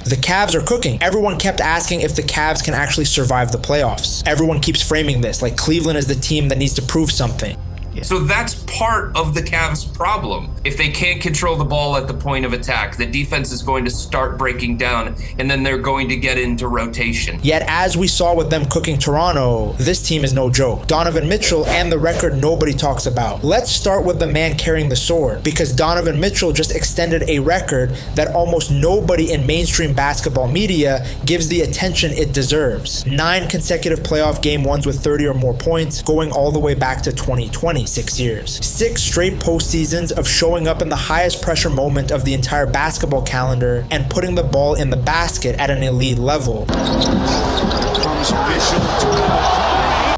The Cavs are cooking. Everyone kept asking if the Cavs can actually survive the playoffs. Everyone keeps framing this like Cleveland is the team that needs to prove something. So that's part of the Cavs' problem. If they can't control the ball at the point of attack, the defense is going to start breaking down, and then they're going to get into rotation. Yet, as we saw with them cooking Toronto, this team is no joke. Donovan Mitchell and the record nobody talks about. Let's start with the man carrying the sword, because Donovan Mitchell just extended a record that almost nobody in mainstream basketball media gives the attention it deserves. 9 consecutive playoff game ones with 30 or more points, going all the way back to 2020. 6 years. 6 straight postseasons of showing up in the highest pressure moment of the entire basketball calendar and putting the ball in the basket at an elite level.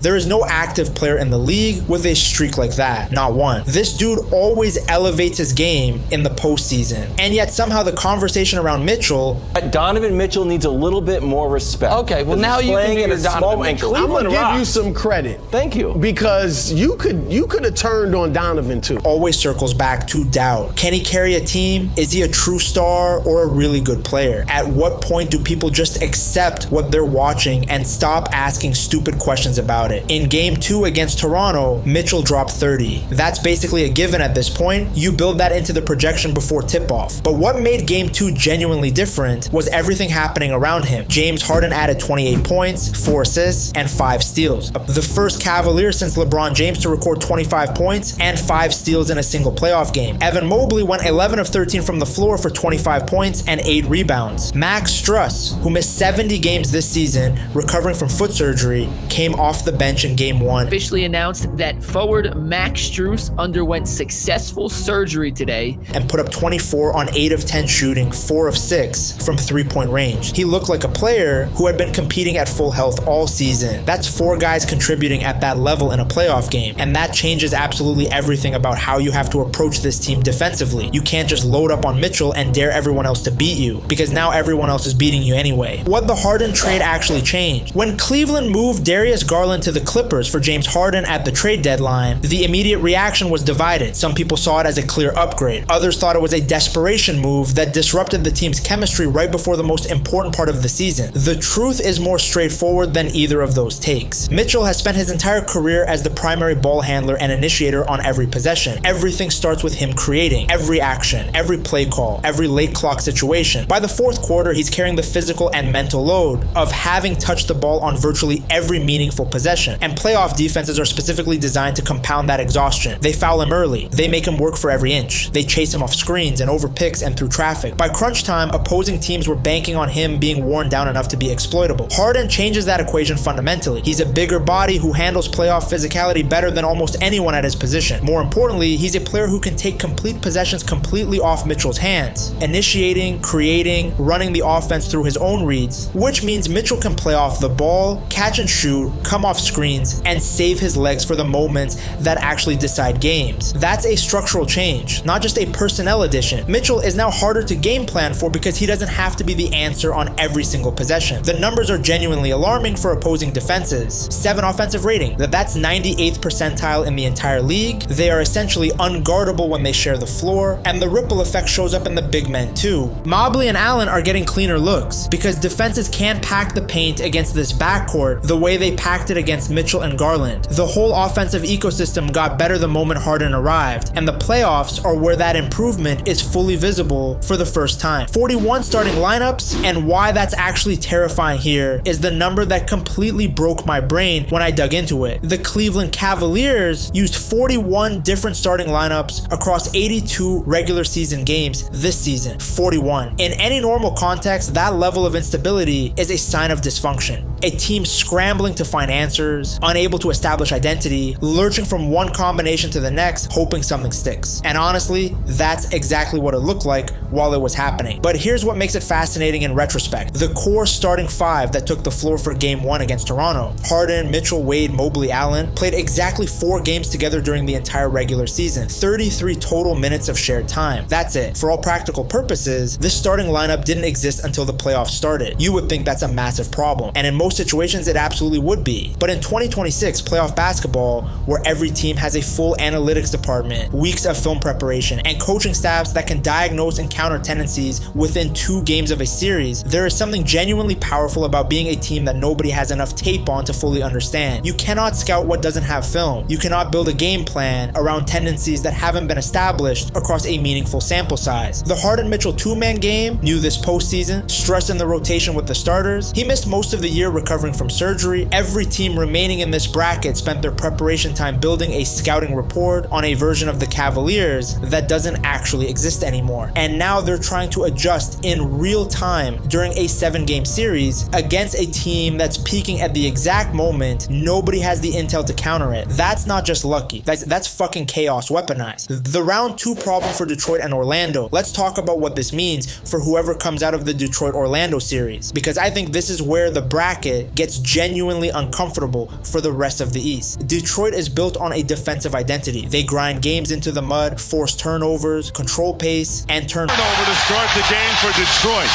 There is no active player in the league with a streak like that. Not one. This dude always elevates his game in the postseason. And yet somehow the conversation around Mitchell... Donovan Mitchell needs a little bit more respect. Okay, well now you can in do a Donovan Mitchell. I'm going to give you some credit. Thank you. Because you could have turned on Donovan too. Always circles back to doubt. Can he carry a team? Is he a true star or a really good player? At what point do people just accept what they're watching and stop asking stupid questions about it? In game 2 against Toronto, Mitchell dropped 30. That's basically a given at this point. You build that into the projection before tip-off. But what made game 2 genuinely different was everything happening around him. James Harden added 28 points, 4 assists, and 5 steals. The first Cavalier since LeBron James to record 25 points and 5 steals in a single playoff game. Evan Mobley went 11 of 13 from the floor for 25 points and 8 rebounds. Max Strus, who missed 70 games this season, recovering from foot surgery, came off the bench in game 1. Officially announced that forward Max Strus underwent successful surgery today and put up 24 on 8 of 10 shooting, 4 of 6 from 3-point range. He looked like a player who had been competing at full health all season. That's 4 guys contributing at that level in a playoff game, and that changes absolutely everything about how you have to approach this team defensively. You can't just load up on Mitchell and dare everyone else to beat you, because now everyone else is beating you anyway. What the Harden trade actually changed? When Cleveland moved Darius Garland to the Clippers for James Harden at the trade deadline, the immediate reaction was divided. Some people saw it as a clear upgrade. Others thought it was a desperation move that disrupted the team's chemistry right before the most important part of the season. The truth is more straightforward than either of those takes. Mitchell has spent his entire career as the primary ball handler and initiator on every possession. Everything starts with him creating. Every action, every play call, every late clock situation. By the 4th quarter, he's carrying the physical and mental load of having touched the ball on virtually every meaningful possession. And playoff defenses are specifically designed to compound that exhaustion. They foul him early. They make him work for every inch. They chase him off screens and over picks and through traffic. By crunch time, opposing teams were banking on him being worn down enough to be exploitable. Harden changes that equation fundamentally. He's a bigger body who handles playoff physicality better than almost anyone at his position. More importantly, he's a player who can take complete possessions completely off Mitchell's hands, initiating, creating, running the offense through his own reads, which means Mitchell can play off the ball, catch and shoot, come off screens, and save his legs for the moments that actually decide games. That's a structural change, not just a personnel addition. Mitchell is now harder to game plan for because he doesn't have to be the answer on every single possession. The numbers are genuinely alarming for opposing defenses. 7 offensive rating. That's 98th percentile in the entire league. They are essentially unguardable when they share the floor, and the ripple effect shows up in the big men too. Mobley and Allen are getting cleaner looks because defenses can't pack the paint against this backcourt the way they packed it against Mitchell and Garland. The whole offensive ecosystem got better the moment Harden arrived, and the playoffs are where that improvement is fully visible for the first time. 41 starting lineups, and why that's actually terrifying here is the number that completely broke my brain when I dug into it. The Cleveland Cavaliers used 41 different starting lineups across 82 regular season games this season. 41. In any normal context, that level of instability is a sign of dysfunction. A team scrambling to find answers, unable to establish identity, lurching from one combination to the next, hoping something sticks. And honestly, that's exactly what it looked like while it was happening. But here's what makes it fascinating in retrospect. The core starting 5 that took the floor for game 1 against Toronto, Harden, Mitchell, Wade, Mobley, Allen, played exactly 4 games together during the entire regular season. 33 total minutes of shared time. That's it. For all practical purposes, this starting lineup didn't exist until the playoffs started. You would think that's a massive problem. And in most most situations it absolutely would be. But in 2026 playoff basketball, where every team has a full analytics department, weeks of film preparation, and coaching staffs that can diagnose and counter tendencies within 2 games of a series, there is something genuinely powerful about being a team that nobody has enough tape on to fully understand. You cannot scout what doesn't have film. You cannot build a game plan around tendencies that haven't been established across a meaningful sample size. The Harden-Mitchell 2-man game, new this postseason, Strus in the rotation with the starters. He missed most of the year recovering from surgery. Every team remaining in this bracket spent their preparation time building a scouting report on a version of the Cavaliers that doesn't actually exist anymore. And now they're trying to adjust in real time during a 7-game series against a team that's peaking at the exact moment nobody has the intel to counter it. That's not just lucky. That's fucking chaos weaponized. The round 2 problem for Detroit and Orlando. Let's talk about what this means for whoever comes out of the Detroit-Orlando series, because I think this is where the bracket gets genuinely uncomfortable for the rest of the East. Detroit is built on a defensive identity. They grind games into the mud, force turnovers, control pace, and turnover to start the game for Detroit.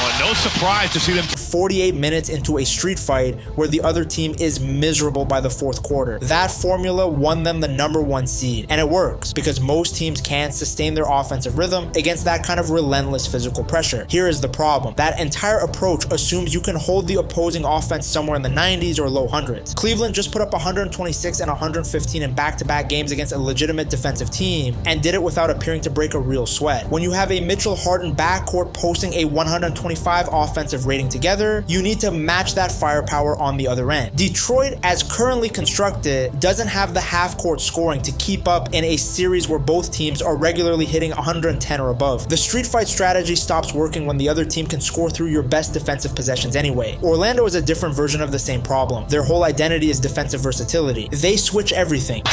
Well, no surprise to see them 48 minutes into a street fight where the other team is miserable by the 4th quarter. That formula won them the number 1 seed, and it works because most teams can't sustain their offensive rhythm against that kind of relentless physical pressure. Here is the problem. That entire approach assumes you can hold the opposing offense somewhere in the 90s or low hundreds. Cleveland just put up 126 and 115 in back-to-back games against a legitimate defensive team and did it without appearing to break a real sweat. When you have a Mitchell-Harden backcourt posting a 125 offensive rating together, you need to match that firepower on the other end. Detroit, as currently constructed, doesn't have the half-court scoring to keep up in a series where both teams are regularly hitting 110 or above. The street fight strategy stops working when the other team can score through your best defensive possessions anyway. Orlando is a different version of the same problem. Their whole identity is defensive versatility. They switch everything.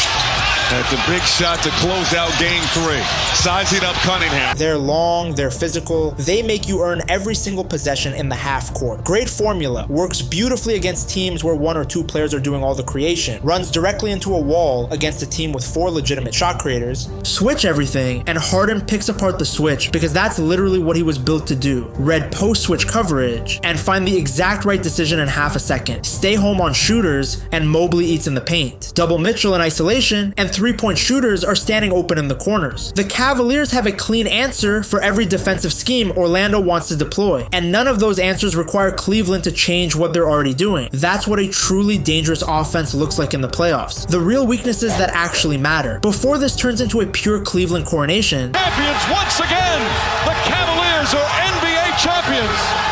That's a big shot to close out game 3. Sizing up Cunningham. They're long, they're physical. They make you earn every single possession in the half court. Great formula. Works beautifully against teams where 1 or 2 players are doing all the creation. Runs directly into a wall against a team with 4 legitimate shot creators. Switch everything, and Harden picks apart the switch because that's literally what he was built to do. Read post-switch coverage and find the exact right decision in half a second. Stay home on shooters, and Mobley eats in the paint. Double Mitchell in isolation, and 3-point shooters are standing open in the corners. The Cavaliers have a clean answer for every defensive scheme Orlando wants to deploy, and none of those answers require Cleveland to change what they're already doing. That's what a truly dangerous offense looks like in the playoffs. The real weaknesses that actually matter. Before this turns into a pure Cleveland coronation, Champions once again! The Cavaliers are NBA champions!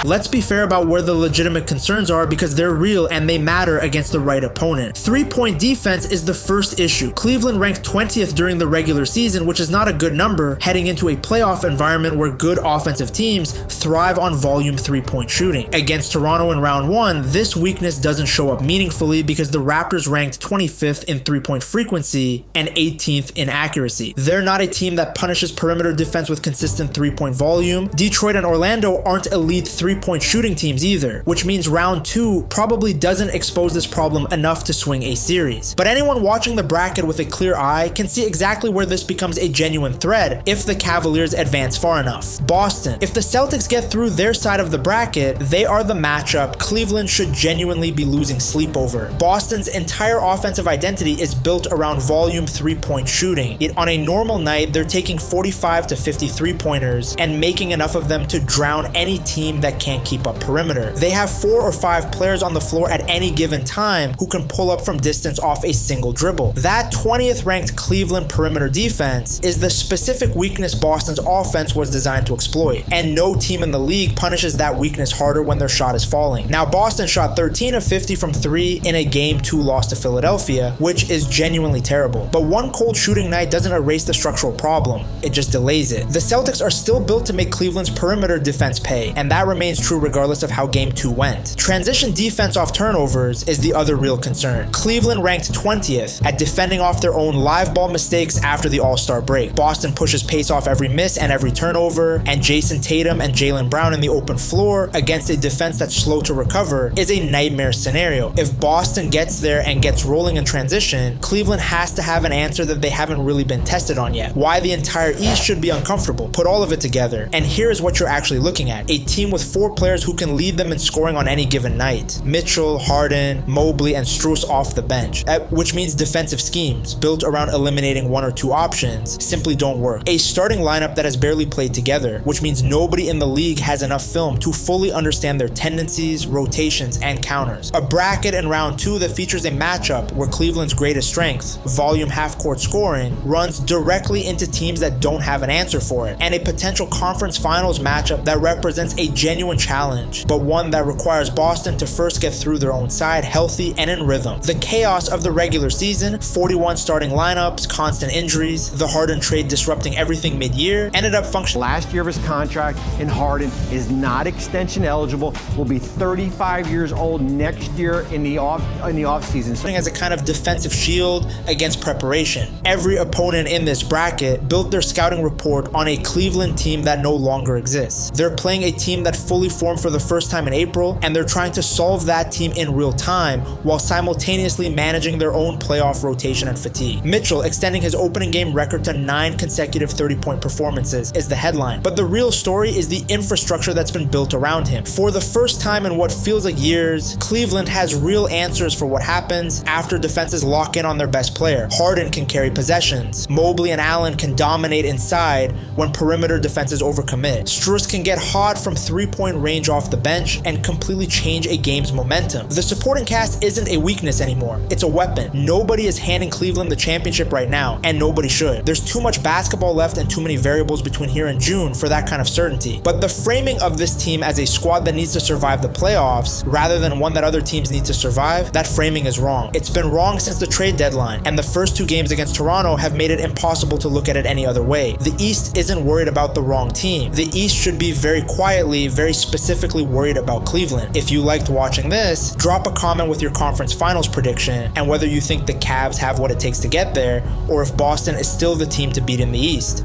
let's be fair about where the legitimate concerns are because they're real and they matter against the right opponent. 3-point defense is the first issue. Cleveland ranked 20th during the regular season, which is not a good number heading into a playoff environment where good offensive teams thrive on volume 3-point shooting. Against Toronto in round 1, this weakness doesn't show up meaningfully because the Raptors ranked 25th in 3-point frequency and 18th in accuracy. They're not a team that punishes perimeter defense with consistent 3-point volume. Detroit and Orlando aren't elite 3-point shooting teams either, which means round 2 probably doesn't expose this problem enough to swing a series. But anyone watching the bracket with a clear eye can see exactly where this becomes a genuine threat if the Cavaliers advance far enough. Boston. If the Celtics get through their side of the bracket, they are the matchup Cleveland should genuinely be losing sleep over. Boston's entire offensive identity is built around volume 3-point shooting. Yet on a normal night, they're taking 45 to 50 3-pointers and making enough of them to drown any team that can't keep up perimeter. They have 4 or 5 players on the floor at any given time who can pull up from distance off a single dribble. That 20th ranked Cleveland perimeter defense is the specific weakness Boston's offense was designed to exploit, and no team in the league punishes that weakness harder when their shot is falling. Now, Boston shot 13 of 50 from 3 in a Game 2 loss to Philadelphia, which is genuinely terrible. But one cold shooting night doesn't erase the structural problem, it just delays it. The Celtics are still built to make Cleveland's perimeter defense pay, and that remains true regardless of how Game 2 went. Transition defense off turnovers is the other real concern. Cleveland ranked 20th at defending off their own live ball mistakes after the All-Star break. Boston pushes pace off every miss and every turnover, and Jason Tatum and Jaylen Brown in the open floor against a defense that's slow to recover is a nightmare scenario. If Boston gets there and gets rolling in transition, Cleveland has to have an answer that they haven't really been tested on yet. Why the entire East should be uncomfortable. Put all of it together, and here is what you're actually looking at. A team with 4 players who can lead them in scoring on any given night. Mitchell, Harden, Mobley, and Strus off the bench, which means defensive schemes built around eliminating 1 or 2 options simply don't work. A starting lineup that has barely played together, which means nobody in the league has enough film to fully understand their tendencies, rotations, and counters. A bracket in round 2 that features a matchup where Cleveland's greatest strength, volume half-court scoring, runs directly into teams that don't have an answer for it, and a potential conference finals matchup that represents a genuine challenge, but one that requires Boston to first get through their own side healthy and in rhythm. The chaos of the regular season, 41 starting lineups, constant injuries, the Harden trade disrupting everything mid-year, ended up functioning. Last year of his contract, and Harden is not extension eligible, will be 35 years old next year in the offseason. As a kind of defensive shield against preparation. Every opponent in this bracket built their scouting report on a Cleveland team that no longer exists. They're playing a team that fully formed for the first time in April, and they're trying to solve that team in real time while simultaneously managing their own playoff rotation and fatigue. Mitchell extending his opening game record to 9 consecutive 30-point performances is the headline, but the real story is the infrastructure that's been built around him. For the first time in what feels like years, Cleveland has real answers for what happens after defenses lock in on their best player. Harden can carry possessions. Mobley and Allen can dominate inside when perimeter defenses overcommit. Strus can get hot from 3-point range off the bench and completely change a game's momentum. The supporting cast isn't a weakness anymore. It's a weapon. Nobody is handing Cleveland the championship right now, and nobody should. There's too much basketball left and too many variables between here and June for that kind of certainty. But the framing of this team as a squad that needs to survive the playoffs rather than one that other teams need to survive, that framing is wrong. It's been wrong since the trade deadline, and the first 2 games against Toronto have made it impossible to look at it any other way. The East isn't worried about the wrong team. The East should be very quietly, very specifically worried about Cleveland. If you liked watching this, drop a comment with your conference finals prediction and whether you think the Cavs have what it takes to get there, or if Boston is still the team to beat in the East.